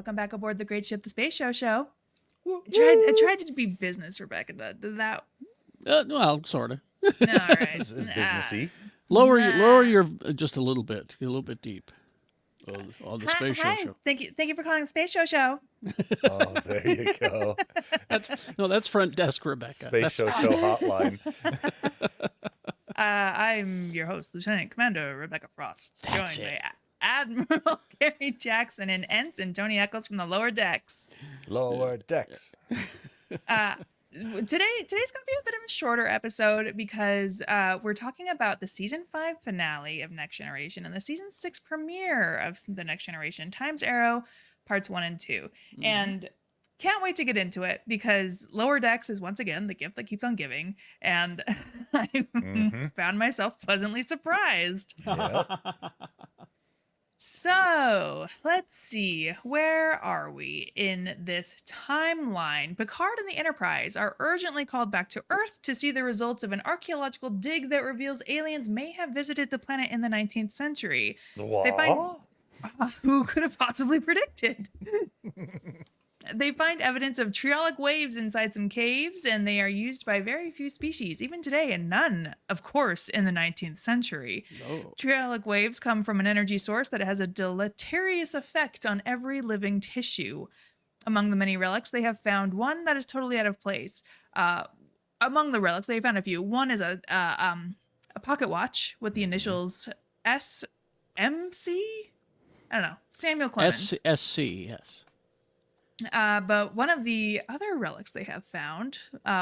Welcome back aboard the great ship, the Space Show. I tried to be business, Rebecca. Did that? Well, sort of. No, all right. It's businessy. Lower your just a little bit deep. On the Space Hi. Show. Thank you for calling the Space Show. Oh, there you go. That's front desk, Rebecca. Space Show hotline. I'm your host, Lieutenant Commander Rebecca Frost, That's joined it. by Admiral Kerry Jackson and Ensign Tony Eccles from the lower decks. Lower decks. Today's going to be a bit of a shorter episode because we're talking about the season 5 finale of Next Generation and the season 6 premiere of the Next Generation Times Arrow parts 1 and 2. Mm-hmm. And can't wait to get into it because Lower Decks is once again the gift that keeps on giving, and I found myself pleasantly surprised. Yeah. So, let's see. Where are we in this timeline? Picard and the Enterprise are urgently called back to Earth to see the results of an archaeological dig that reveals aliens may have visited the planet in the 19th century. What? They find who could have possibly predicted? They find evidence of triolic waves inside some caves, and they are used by very few species, even today, and none, of course, in the 19th century. No. Triolic waves come from an energy source that has a deleterious effect on every living tissue. Among the many relics, they have found one that is totally out of place. Among the relics, they found a few. One is a pocket watch with the initials SMC? I don't know. Samuel Clemens. SC, yes. But one of the other relics they have found,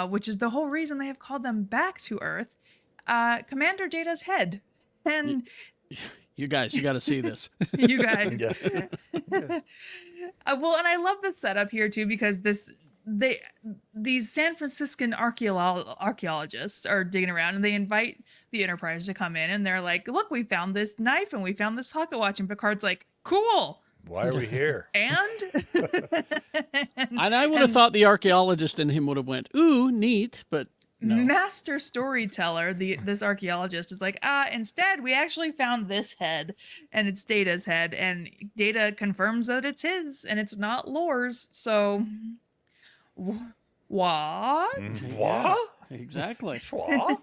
which is the whole reason they have called them back to Earth, Commander Data's head. And you guys, you got to see this. you guys. Yeah. Well, and I love the setup here too, because these San Franciscan archaeologists are digging around, and they invite the Enterprise to come in, and they're like, "Look, we found this knife and we found this pocket watch," and Picard's like, "Cool." Why are we here? And And I would have thought the archaeologist in him would have went, "Ooh, neat," but no. Master storyteller, this archaeologist is like, instead we actually found this head, and it's Data's head, and Data confirms that it's his and it's not Lore's. So what? What? Exactly. What?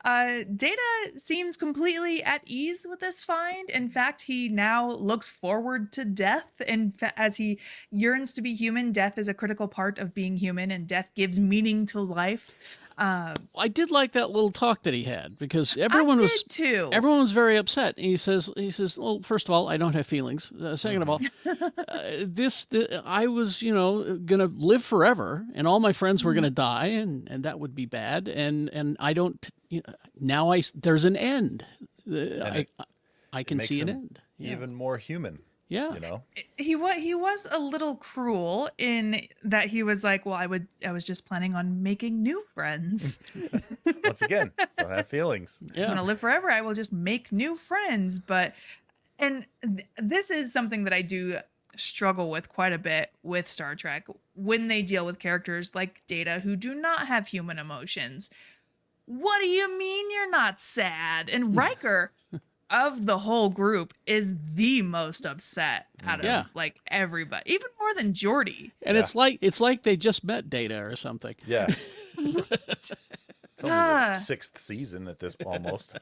Data seems completely at ease with this find. In fact, he now looks forward to death. And as he yearns to be human, death is a critical part of being human, and death gives meaning to life. I did like that little talk that he had, because everyone was too. Everyone was very upset. He says, well, first of all, I don't have feelings. Second of all, I was, going to live forever, and all my friends were going to die, and that would be bad. And I don't, now there's an end. I can see an end. Yeah. Even more human. Yeah. He was a little cruel in that he was like, well, I was just planning on making new friends. Once again, don't have feelings. Yeah. I'm gonna live forever. I will just make new friends. And this is something that I do struggle with quite a bit with Star Trek when they deal with characters like Data who do not have human emotions. What do you mean you're not sad? And Riker of the whole group is the most upset out of like everybody, even more than Geordi. And it's like they just met Data or something. Yeah. It's only the 6th season at this almost.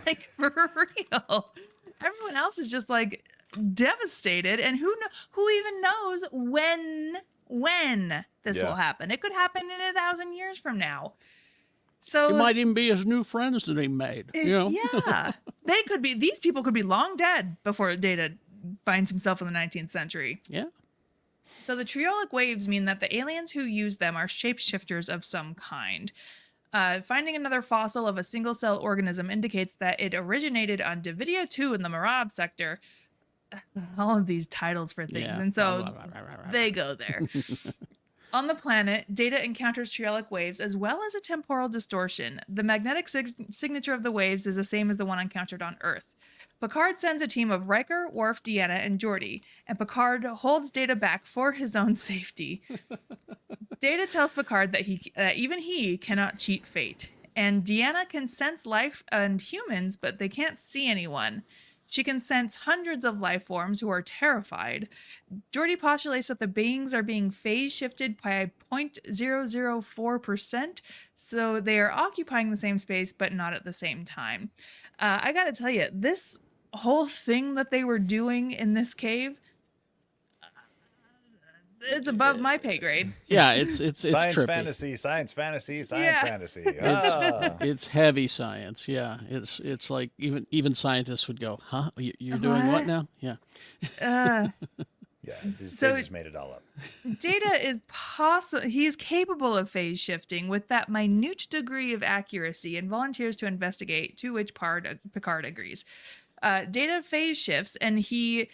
Like, for real. Everyone else is just like devastated, and who even knows when this will happen. It could happen in 1,000 years from now. So it might even be his new friends that he made. Yeah. These people could be long dead before Data finds himself in the 19th century. Yeah. So the triolic waves mean that the aliens who use them are shapeshifters of some kind. Finding another fossil of a single-cell organism indicates that it originated on Davidia 2 in the Marab sector. All of these titles for things. Yeah. And so they go there. On the planet, Data encounters triolic waves as well as a temporal distortion. The magnetic signature of the waves is the same as the one encountered on Earth. Picard sends a team of Riker, Worf, Deanna, and Geordi, and Picard holds Data back for his own safety. Data tells Picard that even he cannot cheat fate, and Deanna can sense life and humans, but they can't see anyone. She can sense hundreds of life forms who are terrified. Geordi postulates that the beings are being phase shifted by 0.004%, so they are occupying the same space but not at the same time. I gotta tell you, this whole thing that they were doing in this cave, it's above my pay grade. Yeah, it's Science trippy. fantasy, science fantasy, science Yeah. fantasy. Ah. It's heavy science. Yeah, it's like even scientists would go, "Huh? You're doing what now?" Yeah. Uh, Yeah, they So- just made it all up. Data is he is capable of phase shifting with that minute degree of accuracy and volunteers to investigate, to which Picard agrees. Data phase shifts, and he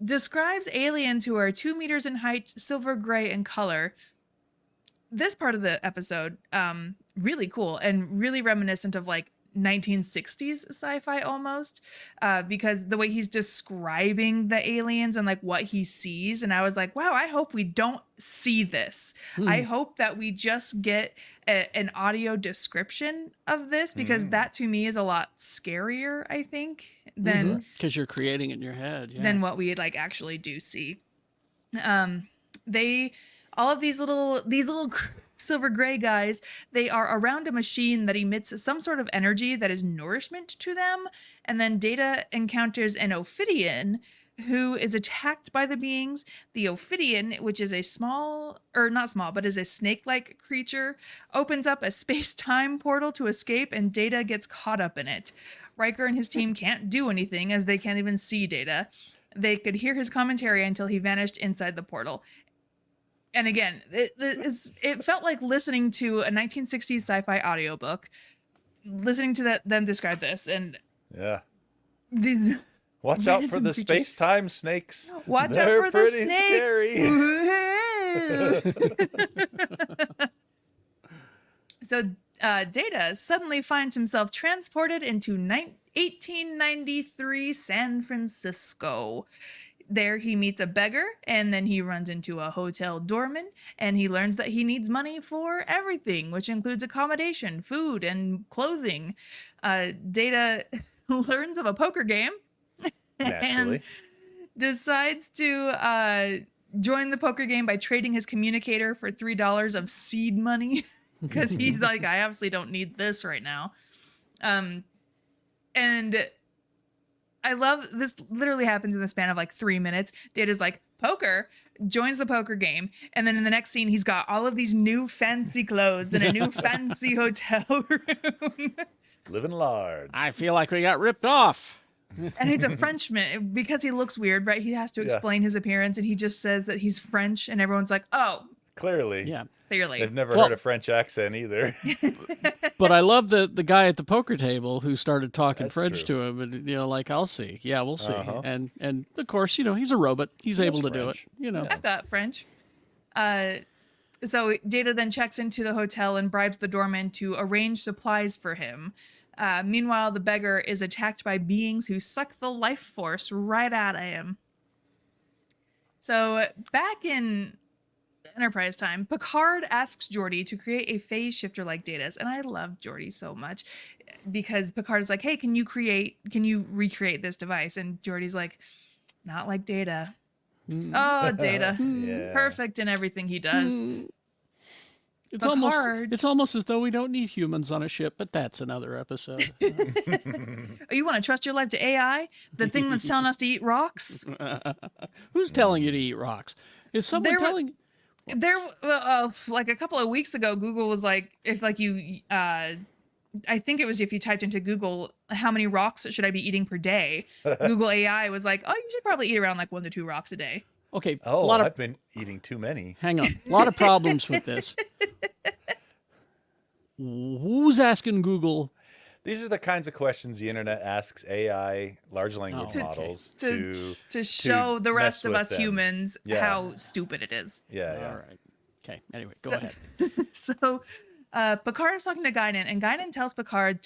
describes aliens who are 2 meters in height, silver gray in color. This part of the episode, really cool and really reminiscent of like 1960s sci-fi almost, because the way he's describing the aliens and like what he sees, and I was like, wow, I hope we don't see this. I hope that we just get an audio description of this, because that to me is a lot scarier, I think, than Because you're creating it in your head. Yeah. than what we like actually do see. All of these little silver gray guys, they are around a machine that emits some sort of energy that is nourishment to them, and then Data encounters an Ophidian who is attacked by the beings. The Ophidian, which is a is a snake-like creature, opens up a space-time portal to escape, and Data gets caught up in it. Riker and his team can't do anything, as they can't even see Data. They could hear his commentary until he vanished inside the portal. And again, it felt like listening to a 1960s sci-fi audiobook, listening to them describe this, and Yeah. the, Watch out for the creatures. space-time snakes. Watch out They're for the pretty snake. So Data suddenly finds himself transported into 1893 San Francisco. There he meets a beggar, and then he runs into a hotel doorman, and he learns that he needs money for everything, which includes accommodation, food, and clothing. Data learns of a poker game Naturally. and decides to join the poker game by trading his communicator for $3 of seed money, because he's like, I obviously don't need this right now. And I love this. Literally happens in the span of like 3 minutes. Data's like, poker, joins the poker game, and then in the next scene he's got all of these new fancy clothes and a new fancy hotel room. Living large. I feel like we got ripped off. And he's a Frenchman, because he looks weird, right? He has to explain his appearance, and he just says that he's French, and everyone's like, oh, Clearly. Yeah. clearly. They've never Well- heard a French accent either. But I love the guy at the poker table who started talking That's French true. to him, and like, I'll see. Yeah, we'll see. Uh-huh. And of course, he's a robot. He's able to do it. French. I've got French. So Data then checks into the hotel and bribes the doorman to arrange supplies for him. Meanwhile, the beggar is attacked by beings who suck the life force right out of him. So back in Enterprise time, Picard asks Geordi to create a phase shifter like Data's, and I love Geordi so much, because Picard's like, hey, can you recreate this device? And Geordi's like, not like Data. Oh, Data. Yeah. Perfect in everything he does. It's Picard- almost as though we don't need humans on a ship, but that's another episode. Oh, you want to trust your life to AI? The thing that's telling us to eat rocks? Who's telling you to eat rocks? Is someone There wa- telling? There, like a couple of weeks ago, Google was like, if like you, I think it was if you typed into Google, how many rocks should I be eating per day? Google AI was like, oh, you should probably eat around like 1 to 2 rocks a day. Okay, a Oh, lot of I've been eating too many. hang on, a lot of problems with this. Who's asking Google? These are the kinds of questions the internet asks AI, large language Oh, okay. models, To to show the mess rest of with us them. humans Yeah. how stupid it is. Yeah, yeah. All right. Okay. Anyway, go So- ahead. So Picard is talking to Guinan, and Guinan tells Picard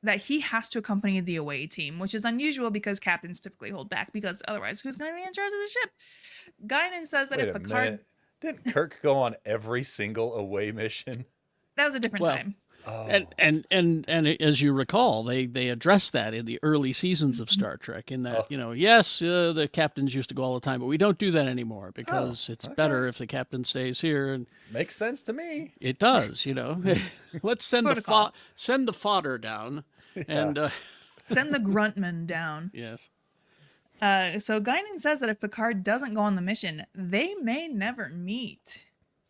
that he has to accompany the away team, which is unusual because captains typically hold back, because otherwise who's going to be in charge of the ship? Guinan says that Wait if a Picard... minute. Didn't Kirk go on every single away mission? That was a different Well, time. And as you recall, they addressed that in the early seasons of Star Trek. In that, yes, the captains used to go all the time, but we don't do that anymore because it's better if the captain stays here. And Makes sense to me. it does, Let's send Protocol. send the fodder down, and Send the gruntman down. yes. So Guinan says that if Picard doesn't go on the mission, they may never meet.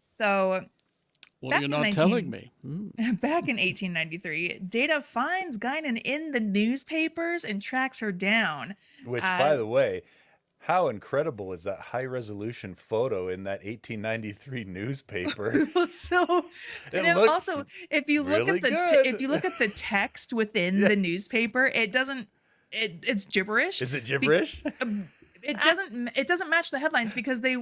So What back are you in not 19 telling me? back in 1893, Data finds Guinan in the newspapers and tracks her down. Which, by the way, how incredible is that high-resolution photo in that 1893 newspaper? So, It and looks also, if you look really at the good. if you look at the text within the newspaper, it doesn't. It's gibberish. Is it gibberish? It doesn't match the headlines because they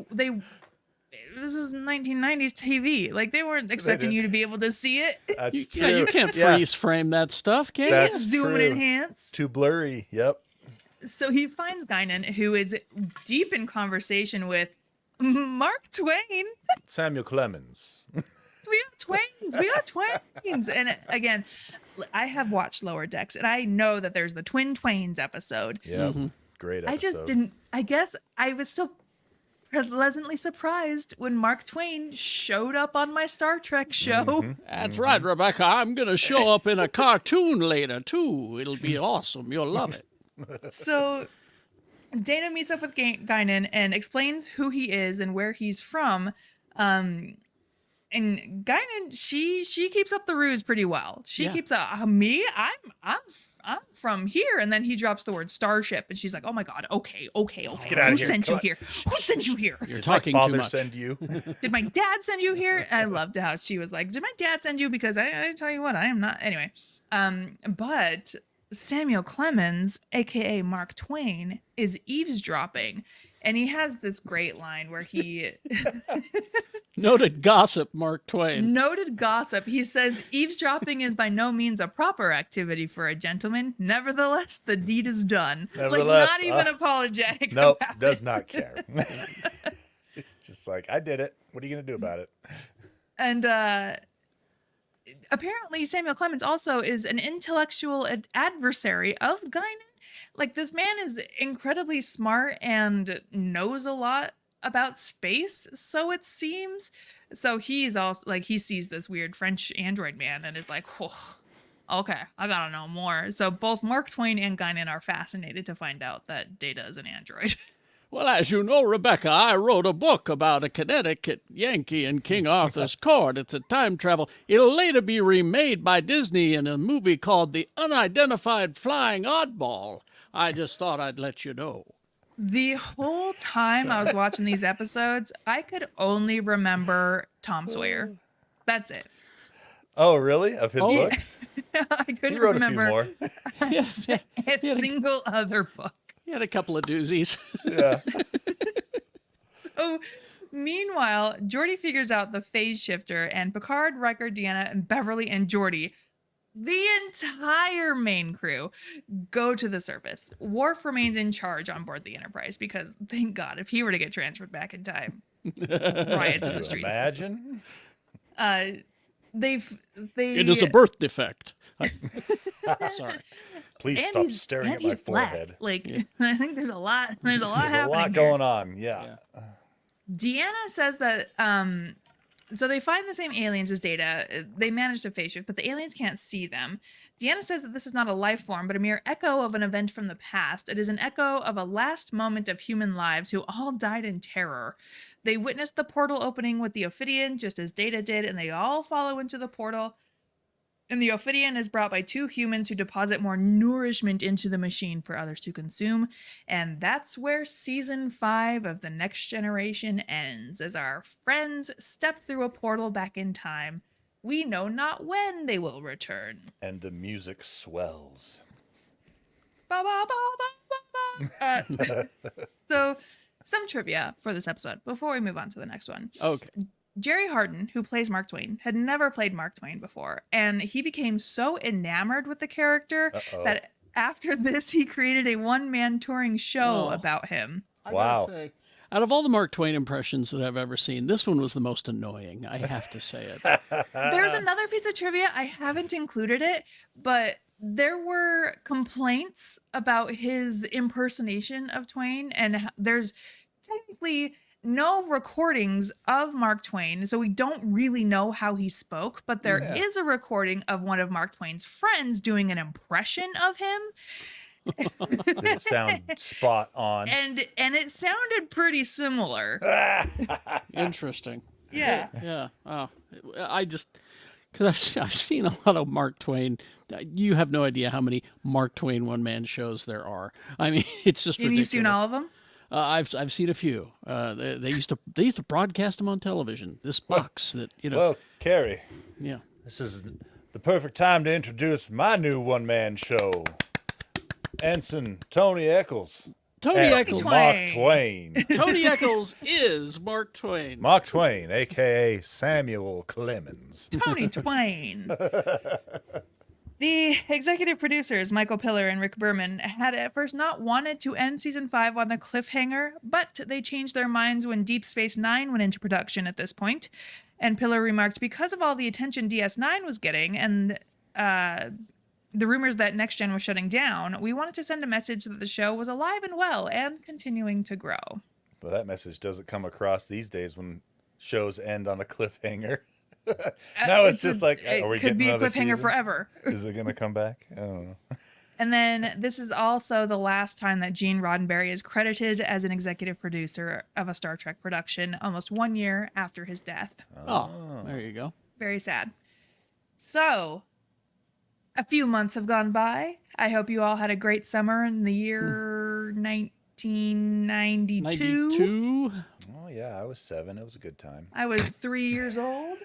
this was 1990s TV. Like they weren't expecting you to be able to see it. That's true. Yeah, you can't freeze frame that stuff, can you? That's Zoom true. and enhance. Too blurry. Yep. So he finds Guinan, who is deep in conversation with Mark Twain. Samuel Clemens. We got twains. And again, I have watched Lower Decks, and I know that there's the Twin Twains episode. Yep. Great episode. I just didn't. I guess I was still pleasantly surprised when Mark Twain showed up on my Star Trek show. That's right, Rebecca. I'm going to show up in a cartoon later, too. It'll be awesome. You'll love it. So Dana meets up with Guinan and explains who he is and where he's from. And Guinan, she keeps up the ruse pretty well. She keeps up me. I'm from here, and then he drops the word starship, and she's like, "Oh my god, okay. get out Who of here. sent Come you on. here? Who sent you here? You're talking too Father much. send you. Did my dad send you here?" I loved how she was like, "Did my dad send you?" Because I tell you what, I am not. Anyway, but Samuel Clemens, aka Mark Twain, is eavesdropping, and he has this great line where he. Noted gossip, Mark Twain. Noted gossip. He says, "Eavesdropping is by no means a proper activity for a gentleman. Nevertheless, the deed is done." Nevertheless, like, not even apologetic. Nope, about does it. not care. It's just like, I did it. What are you going to do about it? And apparently, Samuel Clemens also is an intellectual adversary of Guinan. Like, this man is incredibly smart and knows a lot about space, so it seems. So he's also like, he sees this weird French android man and is like, "Oh, okay, I gotta know more." So both Mark Twain and Guinan are fascinated to find out that Data is an android. Well, as you know, Rebecca, I wrote a book about a Connecticut Yankee in King Arthur's court. It's a time travel. It'll later be remade by Disney in a movie called The Unidentified Flying Oddball. I just thought I'd let you know. The whole time I was watching these episodes, I could only remember Tom Sawyer. That's it. Oh, really? Of his books? I He couldn't wrote remember a few more. a single other book. He had a couple of doozies. Yeah. So, meanwhile, Geordi figures out the phase shifter, and Picard, Riker, Deanna, and Beverly and Geordi, the entire main crew, go to the surface. Worf remains in charge on board the Enterprise because, thank God, if he were to get transferred back in time, riots in the streets. Imagine. They It is a birth defect. Sorry. Please stop staring at my forehead. Like, I think there's a lot There's a happening lot here. going on. Yeah. Deanna says that so they find the same aliens as Data. They manage to phase shift, but the aliens can't see them. Deanna says that this is not a life form, but a mere echo of an event from the past. It is an echo of a last moment of human lives who all died in terror. They witnessed the portal opening with the Ophidian, just as Data did, and they all follow into the portal. And the Ophidian is brought by two humans who deposit more nourishment into the machine for others to consume. And that's where season 5 of The Next Generation ends, as our friends step through a portal back in time. We know not when they will return. And the music swells. Ba, ba, ba, ba, ba, ba. So, some trivia for this episode before we move on to the next one. Okay. Jerry Hardin, who plays Mark Twain, had never played Mark Twain before, and he became so enamored with the character that after this, he created a one-man touring show about him. I Wow. gotta say, Out of all the Mark Twain impressions that I've ever seen, this one was the most annoying. I have to say it. There's another piece of trivia. I haven't included it, but there were complaints about his impersonation of Twain, and there's technically no recordings of Mark Twain, so we don't really know how he spoke, but there is a recording of one of Mark Twain's friends doing an impression of him. Did it sound spot on? And it sounded pretty similar. Interesting. Yeah. Yeah. Oh, I just, because I've seen a lot of Mark Twain. You have no idea how many Mark Twain one-man shows there are. I mean, it's just And ridiculous. you've seen all of them? I've seen a few. They used to broadcast them on television. This box that Well, Kerry, yeah. this is the perfect time to introduce my new one-man show, Ensign Tony Eccles. Tony and Eccles. Mark Twain. Tony Eccles is Mark Twain. Mark Twain, a.k.a. Samuel Clemens. Tony Twain. The executive producers, Michael Piller and Rick Berman, had at first not wanted to end season 5 on a cliffhanger, but they changed their minds when Deep Space Nine went into production at this point. And Piller remarked, because of all the attention DS9 was getting and the rumors that Next Gen was shutting down, we wanted to send a message that the show was alive and well and continuing to grow. Well, that message doesn't come across these days when shows end on a cliffhanger. Now it's just like, are we it could getting be a another cliffhanger season? forever. Is it going to come back? I don't know. And then this is also the last time that Gene Roddenberry is credited as an executive producer of a Star Trek production, almost 1 year after his death. Oh, there you go. Very sad. So, a few months have gone by. I hope you all had a great summer in the year 1992. 92? Oh, yeah, I was 7. It was a good time. I was 3 years old.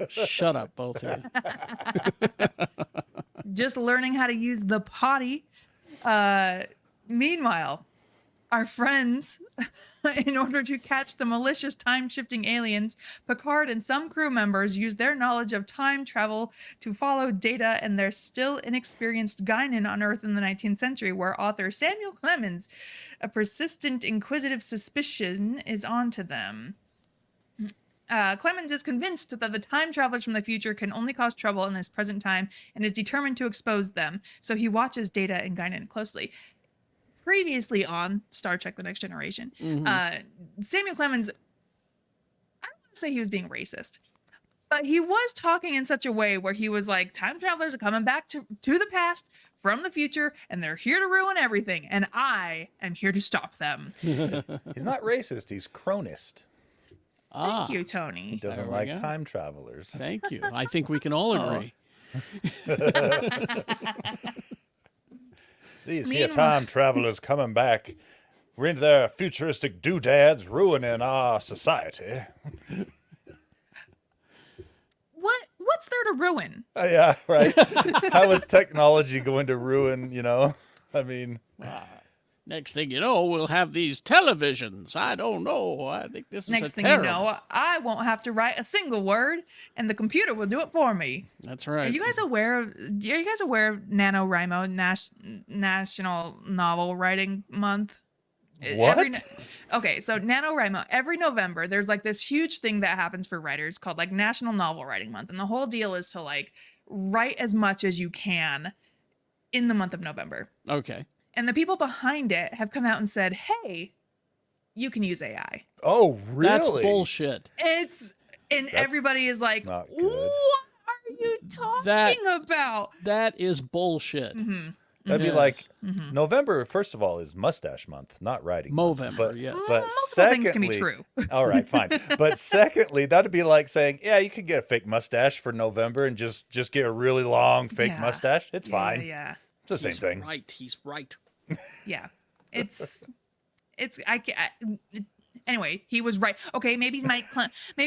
Shut up, both of you. Just learning how to use the potty. Meanwhile, our friends, in order to catch the malicious time-shifting aliens, Picard and some crew members used their knowledge of time travel to follow Data and their still inexperienced Guinan on Earth in the 19th century, where author Samuel Clemens, a persistent inquisitive suspicion, is onto them. Clemens is convinced that the time travelers from the future can only cause trouble in this present time and is determined to expose them, so he watches Data and Guinan closely. Previously on Star Trek The Next Generation, Samuel Clemens, I don't want to say he was being racist, but he was talking in such a way where he was like, time travelers are coming back to the past from the future, and they're here to ruin everything, and I am here to stop them. He's not racist. He's chronist. Thank you, Tony. He doesn't There we like go. time travelers. Thank you. I think we can all agree. These here time travelers coming back. We're into their futuristic doodads ruining our society. What's there to ruin? Yeah, right. How is technology going to ruin, I mean... Next thing you know, we'll have these televisions. I don't know. I think this is Next thing terrible. you know, I won't have to write a single word, and the computer will do it for me. That's right. Are you guys aware of NaNoWriMo, National Novel Writing Month? What? Okay, so NaNoWriMo, every November, there's like this huge thing that happens for writers called like National Novel Writing Month. And the whole deal is to like write as much as you can in the month of November. Okay. And the people behind it have come out and said, hey, you can use AI. Oh, really? That's bullshit. Everybody is like, not what good. are you talking about? That is bullshit. Mm-hmm. That'd be Yes. like, November, first of all, is mustache month, not writing month. Movember, But, yeah. but Multiple secondly, things can be true. All right, fine. But secondly, that'd be like saying, yeah, you could get a fake mustache for November and just get a really long fake Yeah. mustache. It's fine. Yeah. It's the same He's thing. right. He's right. Yeah. Anyway, he was right. Okay, maybe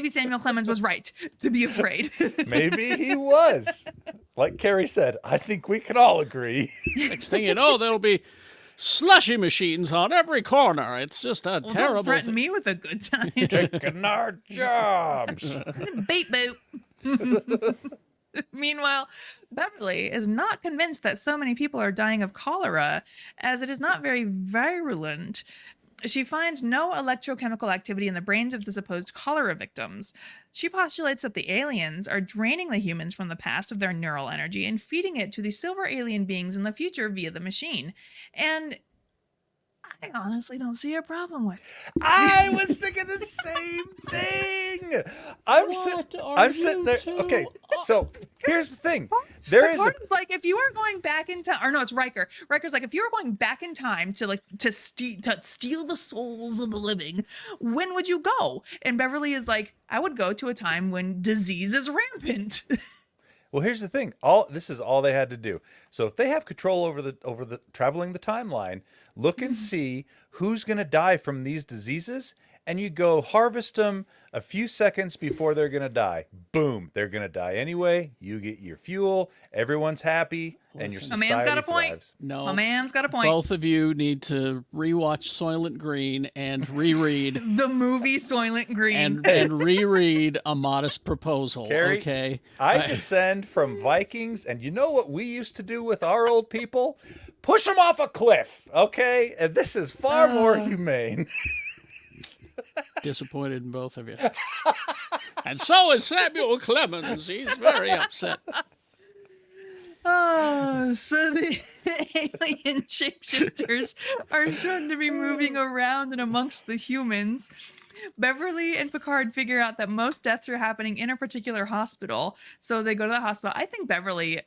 Samuel Clemens was right to be afraid. Maybe he was. Like Kerry said, I think we can all agree. Next thing you know, there'll be slushy machines on every corner. It's just a Well, terrible don't threaten thing. me with a good time. Taking our jobs. Beep boop. Meanwhile, Beverly is not convinced that so many people are dying of cholera, as it is not very virulent. She finds no electrochemical activity in the brains of the supposed cholera victims. She postulates that the aliens are draining the humans from the past of their neural energy and feeding it to the silver alien beings in the future via the machine. And I honestly don't see a problem with it. I was thinking the same thing. I'm sitting there. Okay, so here's the thing. There is Picard's like, if you were going back in time, or no, it's Riker. Riker's like, if you were going back in time to steal the souls of the living, when would you go? And Beverly is like, I would go to a time when disease is rampant. Well, here's the thing. This is all they had to do. So if they have control over the traveling the timeline, look and see who's going to die from these diseases, and you go harvest them a few seconds before they're going to die. Boom, they're going to die anyway. You get your fuel. Everyone's happy, and your Listen. My society man's got a point. thrives. No, My man's got a point. both of you need to rewatch Soylent Green and reread The movie Soylent Green. and reread A Modest Proposal. Carrie, Okay, I descend from Vikings, and you know what we used to do with our old people? Push them off a cliff, okay? And this is far more humane. disappointed in both of you. And so is Samuel Clemens. He's very upset. So the alien shapeshifters are shown to be moving around and amongst the humans. Beverly and Picard figure out that most deaths are happening in a particular hospital, so they go to the hospital. I think Beverly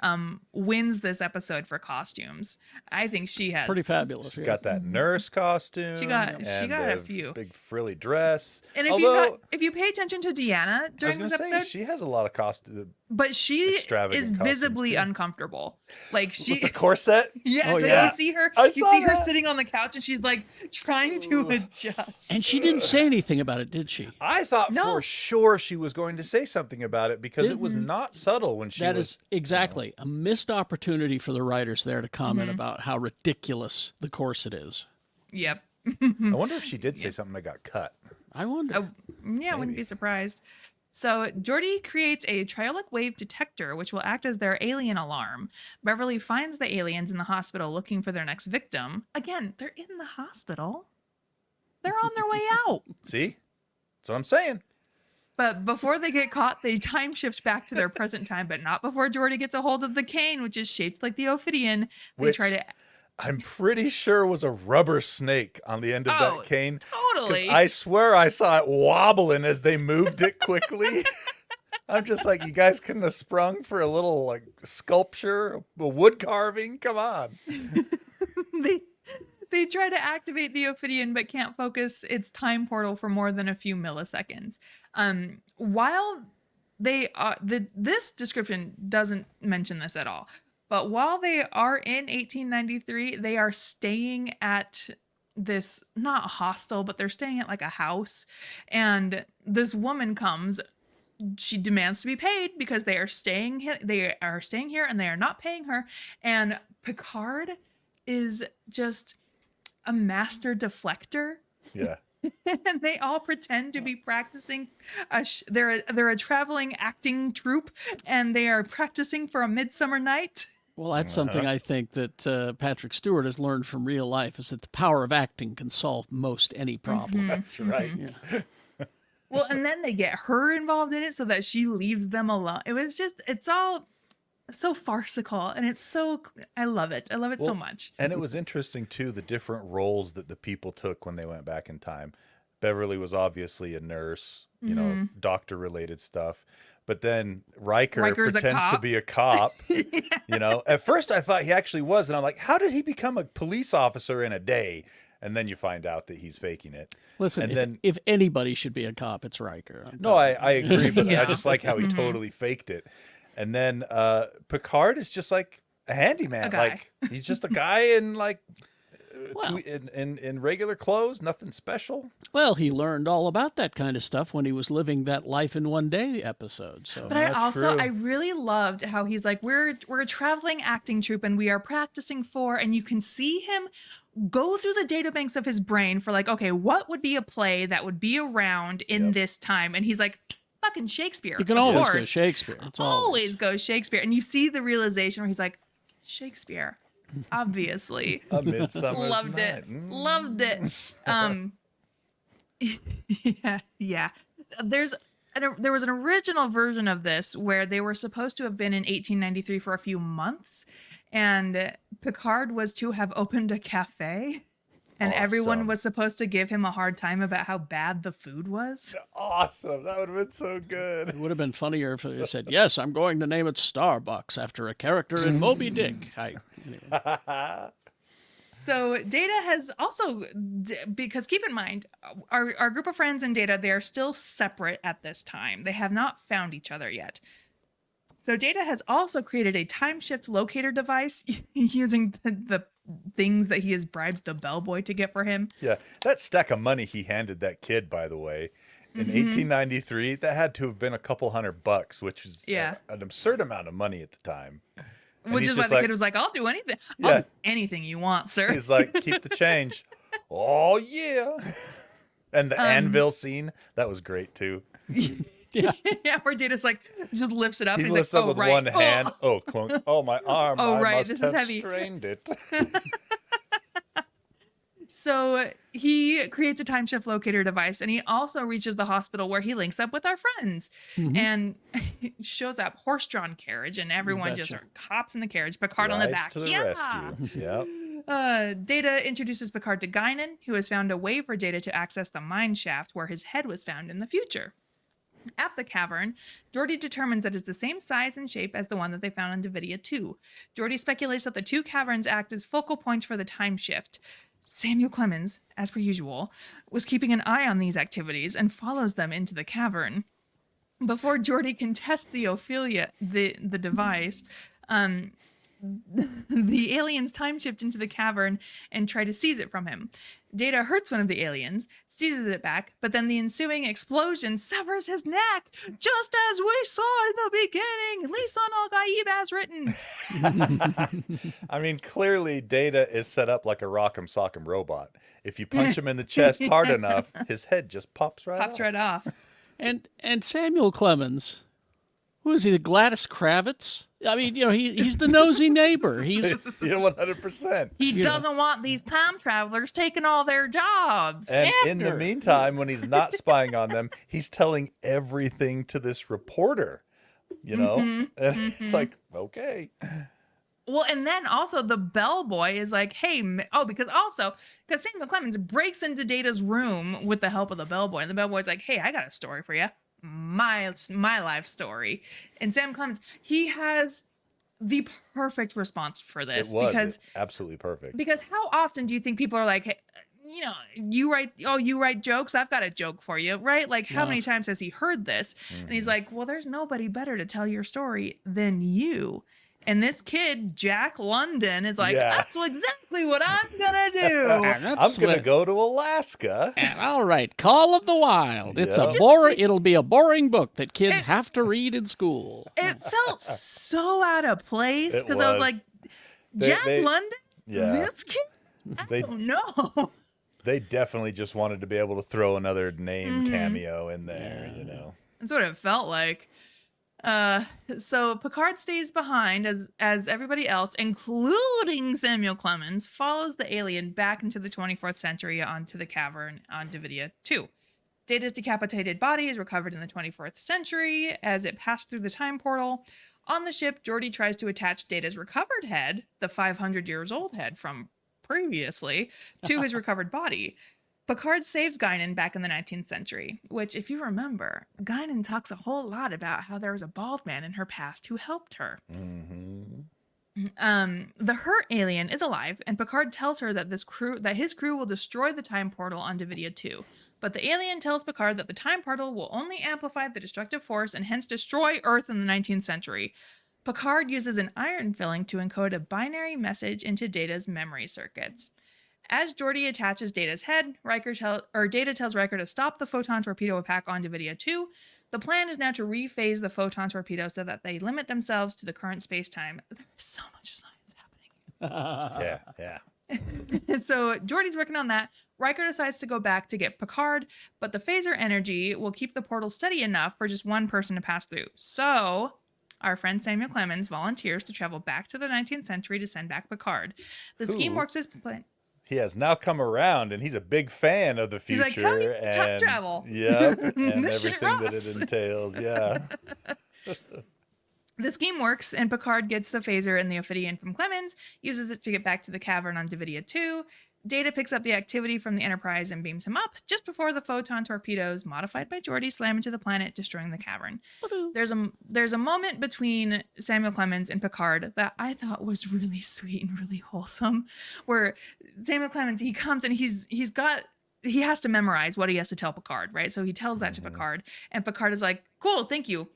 wins this episode for costumes. I think she has Pretty fabulous. She's Yeah. got that nurse costume. She got and a the few. big frilly dress. And if you pay attention to Deanna I was during going this to say, episode, she has a lot of costume. but she extravagant is costumes, visibly too. uncomfortable. Like she The corset? Yeah, Oh, like yeah. you see her I you saw see her that. sitting on the couch and she's like trying to adjust. And she didn't say anything about it, did she? I thought No. for sure she was going to say something about it because it was not subtle when she That was. is exactly a missed opportunity for the writers there to comment about how ridiculous the corset is. Yep. I wonder if she did say something that got cut. I wonder. Yeah, I wouldn't be surprised. So Geordi creates a triolic wave detector, which will act as their alien alarm. Beverly finds the aliens in the hospital looking for their next victim. Again, they're in the hospital. They're on their way out. See? That's what I'm saying. But before they get caught, they time shift back to their present time, but not before Geordi gets a hold of the cane, which is shaped like the Ophidian. They Which try to... I'm pretty sure was a rubber snake on the end of Oh, that cane. 'Cause totally. I swear I saw it wobbling as they moved it quickly. I'm just like, you guys couldn't have sprung for a little like sculpture, a wood carving. Come on. They try to activate the Ophidian but can't focus its time portal for more than a few milliseconds. While they are this description doesn't mention this at all, but while they are in 1893, they are staying at this, not hostel, but they're staying at like a house, and this woman comes. She demands to be paid because they are staying here and they are not paying her, and Picard is just a master deflector. Yeah. And they all pretend to be practicing. They're a traveling acting troupe, and they are practicing for A Midsummer Night. Well, that's something I think that Patrick Stewart has learned from real life, is that the power of acting can solve most any problem. That's right. Well, and then they get her involved in it so that she leaves them alone. It's all so farcical, and I love it. I love it so much. And it was interesting too, the different roles that the people took when they went back in time. Beverly was obviously a nurse, doctor related stuff. But then Riker's a pretends to cop. be a cop. At first I thought he actually was, and I'm like, how did he become a police officer in a day? And then you find out that he's faking it. Listen, if anybody should be a cop, it's Riker. No, I agree, but Yeah. I just like how he totally faked it. And then Picard is just like a handyman. A guy. Like he's just a guy in like Well. in regular clothes, nothing special. Well, he learned all about that kind of stuff when he was living that life in one day episode. So But That's true. I really loved how he's like, we're a traveling acting troupe and we are practicing for, and you can see him go through the databanks of his brain for like, okay, what would be a play that would be around in this time? And he's like, fucking Shakespeare. you can of always go course. Shakespeare. It's Always go Shakespeare. And you see the realization where he's like, Shakespeare. obviously. A Midsummer's Loved Night. it. Loved it. Yeah. There was an original version of this where they were supposed to have been in 1893 for a few months, and Picard was to have opened a cafe, and everyone Awesome. was supposed to give him a hard time about how bad the food was. Awesome. That would have been so It good. would have been funnier if it said, "Yes, I'm going to name it Starbucks after a character in Moby Dick." Anyway. So Data has also, because keep in mind, our group of friends and Data, they are still separate at this time. They have not found each other yet. So Data has also created a time shift locator device using the things that he has bribed the bellboy to get for him. Yeah. That stack of money he handed that kid, by the way, in 1893, that had to have been a couple $100, which is Yeah. an absurd amount of money at the time. And Which he's is why just the like- kid was like, I'll do anything. Yeah. I'll do anything you want, sir. He's like, keep the change. Oh, yeah. And the anvil scene, that was great, too. Yeah. Yeah, where Data's like, just lifts it up. He and he's lifts like, up oh, with right. one hand. Oh, clunk. Oh, my arm. Oh, I right, must this is have heavy. strained it. So he creates a time shift locator device, and he also reaches the hospital where he links up with our friends and shows up horse-drawn carriage, and everyone just Betcha. hops in the carriage. Picard on the Rides back. to the Yeah. rescue. Yep. Data introduces Picard to Guinan, who has found a way for Data to access the mine shaft where his head was found in the future. At the cavern, Geordi determines that it's the same size and shape as the one that they found on Davidia 2. Geordi speculates that the two caverns act as focal points for the time shift. Samuel Clemens, as per usual, was keeping an eye on these activities and follows them into the cavern. Before Geordi can test the device, the aliens time shift into the cavern and try to seize it from him. Data hurts one of the aliens, seizes it back, but then the ensuing explosion severs his neck, just as we saw in the beginning. Lisan al-Gaib as written. I mean, clearly Data is set up like a rock'em sock'em robot. If you punch him in the chest hard enough, his head just pops right Pops off. right off. And Samuel Clemens, who is he? The Gladys Kravitz? I mean, he's the nosy neighbor. He's Yeah, 100%. He doesn't want these time travelers taking all their jobs. And in the After. meantime, when he's not spying on them, he's telling everything to this reporter, And it's like, okay. Well, and then also the bellboy is like, hey, because Samuel Clemens breaks into Data's room with the help of the bellboy. And the bellboy's like, hey, I got a story for you. My life story. And Sam Clemens, he has the perfect response for this. It was because absolutely perfect. Because how often do you think people are like, hey, you write jokes, I've got a joke for you, right? Like, how many times has he heard this? And he's like, well, there's nobody better to tell your story than you. And this kid, Jack London, is like, that's exactly what I'm gonna do. I'm gonna go to Alaska. All right, Call of the Wild. It's Yep. It'll be a boring book that kids have to read in school. It felt so out of place It because I was was. like, Jack London? Yeah. This kid? I don't know. They definitely just wanted to be able to throw another name cameo in there, That's what it felt like. So Picard stays behind as everybody else, including Samuel Clemens, follows the alien back into the 24th century onto the cavern on Davidia 2. Data's decapitated body is recovered in the 24th century as it passed through the time portal. On the ship, Geordi tries to attach Data's recovered head, the 500 years old head from previously, to his recovered body. Picard saves Guinan back in the 19th century, which, if you remember, Guinan talks a whole lot about how there was a bald man in her past who helped her. The hurt alien is alive, and Picard tells her that his crew will destroy the time portal on Davidia 2. But the alien tells Picard that the time portal will only amplify the destructive force and hence destroy Earth in the 19th century. Picard uses an iron filling to encode a binary message into Data's memory circuits. As Geordi attaches Data's head, Data tells Riker to stop the photon torpedo attack on Davidia 2. The plan is now to rephase the photon torpedo so that they limit themselves to the current space-time. There's so much science happening. Yeah. So Geordi's working on that. Riker decides to go back to get Picard, but the phaser energy will keep the portal steady enough for just one person to pass through. So our friend Samuel Clemens volunteers to travel back to the 19th century to send back Picard. The scheme Who? works as planned. He has now come around, and he's a big fan of the He's like, future. "Hell yeah, time and travel." Yep, and This shit everything that it rocks. entails. Yeah. The scheme works, and Picard gets the phaser and the Ophidian from Clemens, uses it to get back to the cavern on Davidia 2. Data picks up the activity from the Enterprise and beams him up just before the photon torpedoes, modified by Geordi, slam into the planet, destroying the cavern. There's a moment between Samuel Clemens and Picard that I thought was really sweet and really wholesome, where Samuel Clemens, he comes and he has to memorize what he has to tell Picard, right? So he tells that to Picard, and Picard is like, "Cool, thank you.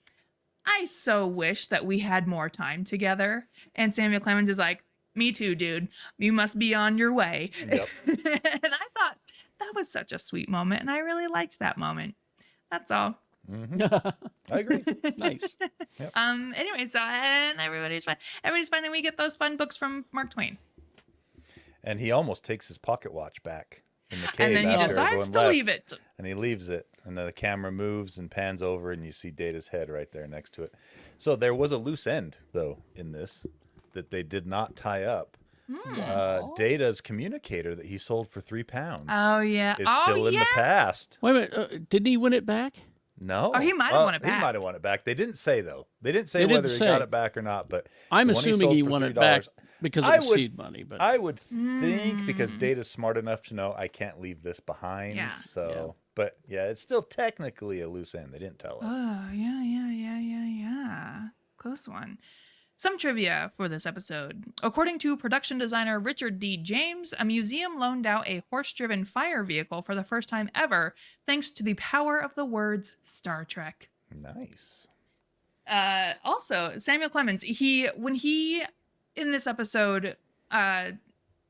I so wish that we had more time together." And Samuel Clemens is like, "Me too, dude. You must be on your way." Yep. And I thought that was such a sweet moment, and I really liked that moment. That's all. I agree. Nice. Anyway, so and everybody's fine. Everybody's fine, and we get those fun books from Mark Twain. And he almost takes his pocket watch back in the cave. And then he after decides everyone to left. leave it. And he leaves it. And then the camera moves and pans over, and you see Data's head right there next to it. So there was a loose end, though, in this that they did not tie up. Data's communicator that he sold for £3 Oh yeah. is still in the past. Wait a minute. Didn't he win it back? No. Oh, he might have won it He back. might have won it back. They didn't say, though. They didn't say They didn't whether he say. got it back or not. But I'm the one assuming sold he for won it $3, back because of the seed money. But I would think because Data's smart enough to know I can't leave this behind. Yeah. So, but yeah, it's still technically a loose end. They didn't tell us. Oh, yeah. Close one. Some trivia for this episode. According to production designer Richard D. James, a museum loaned out a horse-driven fire vehicle for the first time ever, thanks to the power of the words Star Trek. Nice. Also, Samuel Clemens, when he in this episode, I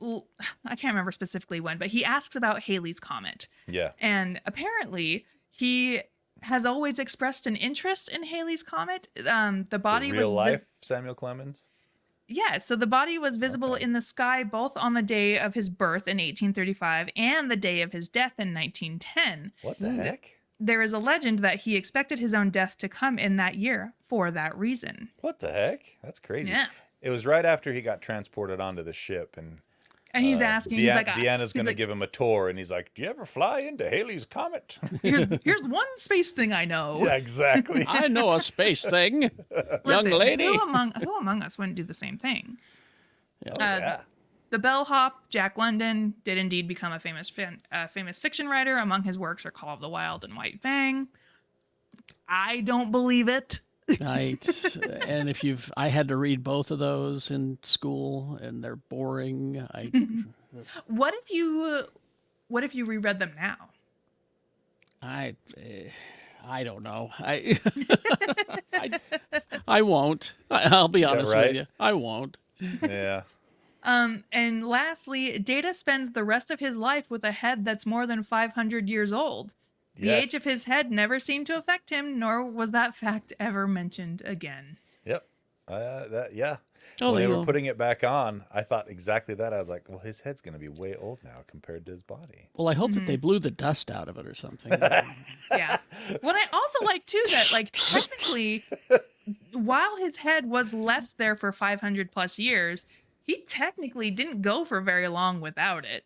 can't remember specifically when, but he asks about Halley's Comet. Yeah. And apparently he has always expressed an interest in Halley's Comet. The body The real was life Samuel Clemens. Yeah, so the body was visible in the sky both on the day of his birth in 1835 and the day of his death in 1910. What the heck? There is a legend that he expected his own death to come in that year for that reason. What the heck? That's crazy. Yeah. It was right after he got transported onto the ship, and he's asking, he's like, Deanna's going to give him a tour, and he's like, "Do you ever fly into Halley's Comet?" here's one space thing I know. Yeah, exactly. I know a space thing, young Listen, lady. Who among us wouldn't do the same thing? Yeah. The bellhop, Jack London, did indeed become a famous fiction writer. Among his works are Call of the Wild and White Fang. I don't believe it. Right. And I had to read both of those in school, and they're boring. What if you reread them now? I don't know. I won't. I'll be honest right? with you. I won't. Yeah. And lastly, Data spends the rest of his life with a head that's more than 500 years old. The age of his head never seemed to affect him, nor was that fact ever mentioned again. Yep. Yeah. Oh, When they there you were go. putting it back on, I thought exactly that. I was like, well, his head's going to be way old now compared to his body. Well, I hope that they blew the dust out of it or something. Yeah. What I also like too that like technically, while his head was left there for 500 plus years, he technically didn't go for very long without it.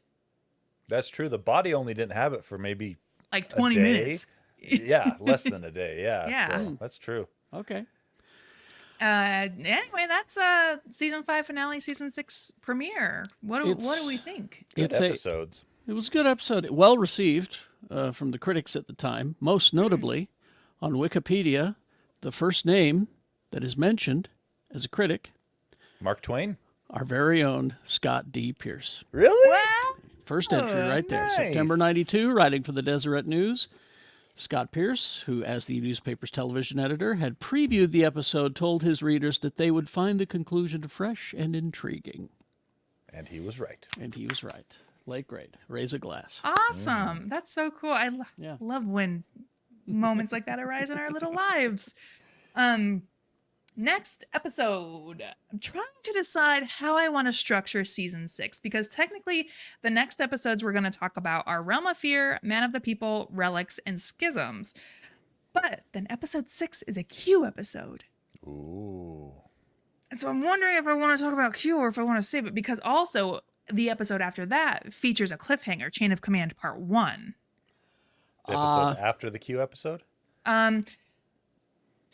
That's true. The body only didn't have it for maybe Like a 20 day. minutes. Yeah, less than a day. Yeah. Yeah. So that's true. Okay. Anyway, that's season 5 finale, season 6 premiere. What do we think? Good It episodes. was a good episode. Well received from the critics at the time. Most notably, on Wikipedia, the first name that is mentioned as a critic, Mark Twain. our very own Scott D. Pierce. Really? Well, First entry right there. nice. September 92, writing for the Deseret News. Scott Pierce, who, as the newspaper's television editor, had previewed the episode, told his readers that they would find the conclusion fresh and intriguing. And he was right. And he was right. Late grade. Raise a glass. awesome. That's so cool. I Yeah. love when moments like that arise in our little lives. Next episode. I'm trying to decide how I want to structure season 6 because technically the next episodes we're going to talk about are Realm of Fear, Man of the People, Relics, and Schisms. But then episode 6 is a Q episode. Ooh. And so I'm wondering if I want to talk about Q or if I want to save it, because also the episode after that features a cliffhanger, Chain of Command Part 1. The episode after the Q episode?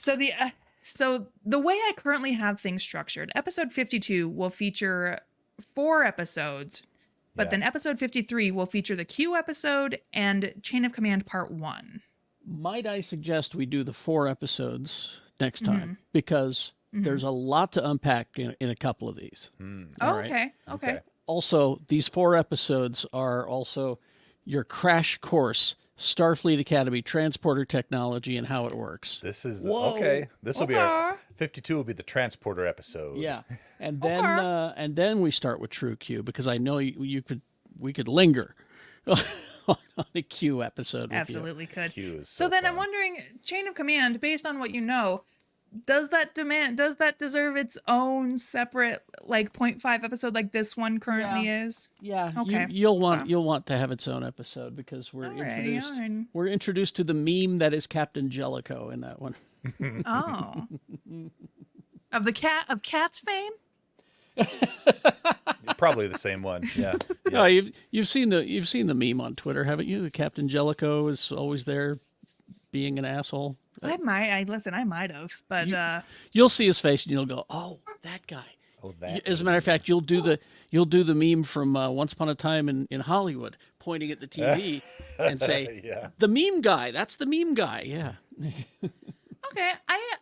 So the way I currently have things structured, episode 52 will feature 4 episodes, but Yeah. then episode 53 will feature the Q episode and Chain of Command Part 1. Might I suggest we do the 4 episodes next time? Because there's a lot to unpack in a couple of these. Oh, right. okay. Also, these 4 episodes are also your crash course, Starfleet Academy transporter technology and how it works. This is the, Whoa. okay. This will be our Okay. 52 will be the transporter episode. Yeah, and then we start with True Q, because I know we could linger on a Q episode. With Absolutely could. Q is So then I'm fun. wondering, Chain of Command, based on what you know, does that deserve its own separate like 0.5 episode like this one currently is? You. Yeah. Okay. You'll want to have its own episode, because we're Alrighty, alright. we're introduced to the meme that is Captain Jellicoe in that one. Oh. Of Cat's fame? Probably the same one. Yeah. No, you've seen the meme on Twitter, haven't you? The Captain Jellicoe is always there, being an asshole. I might have, but You'll see his face and you'll go, "Oh, that guy." Oh, that. As a matter of fact, you'll do the meme from Once Upon a Time in Hollywood, pointing at the TV and say, Yeah. "The meme guy. That's the meme guy." Yeah. okay, I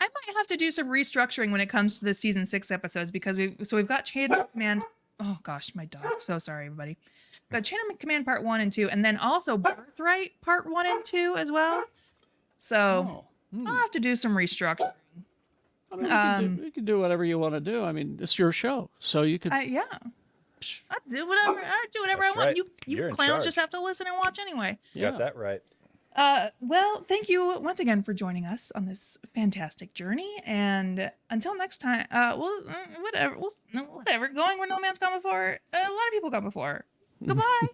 might have to do some restructuring when it comes to the season 6 episodes, because we've got Chain of Command. Oh gosh, my dog. So sorry, everybody. We've got Chain of Command Part 1 and 2, and then also Birthright Part 1 and 2 as well. So I'll have to do some restructuring. I mean, you can do whatever you want to do. I mean, it's your show, so you could. Yeah. I do whatever I That's want. right. You You're in clowns charge. just have to listen and watch anyway. Yeah. Got that right. Well, thank you once again for joining us on this fantastic journey. And until next time, whatever. Going where no man's gone before. A lot of people gone before. Goodbye.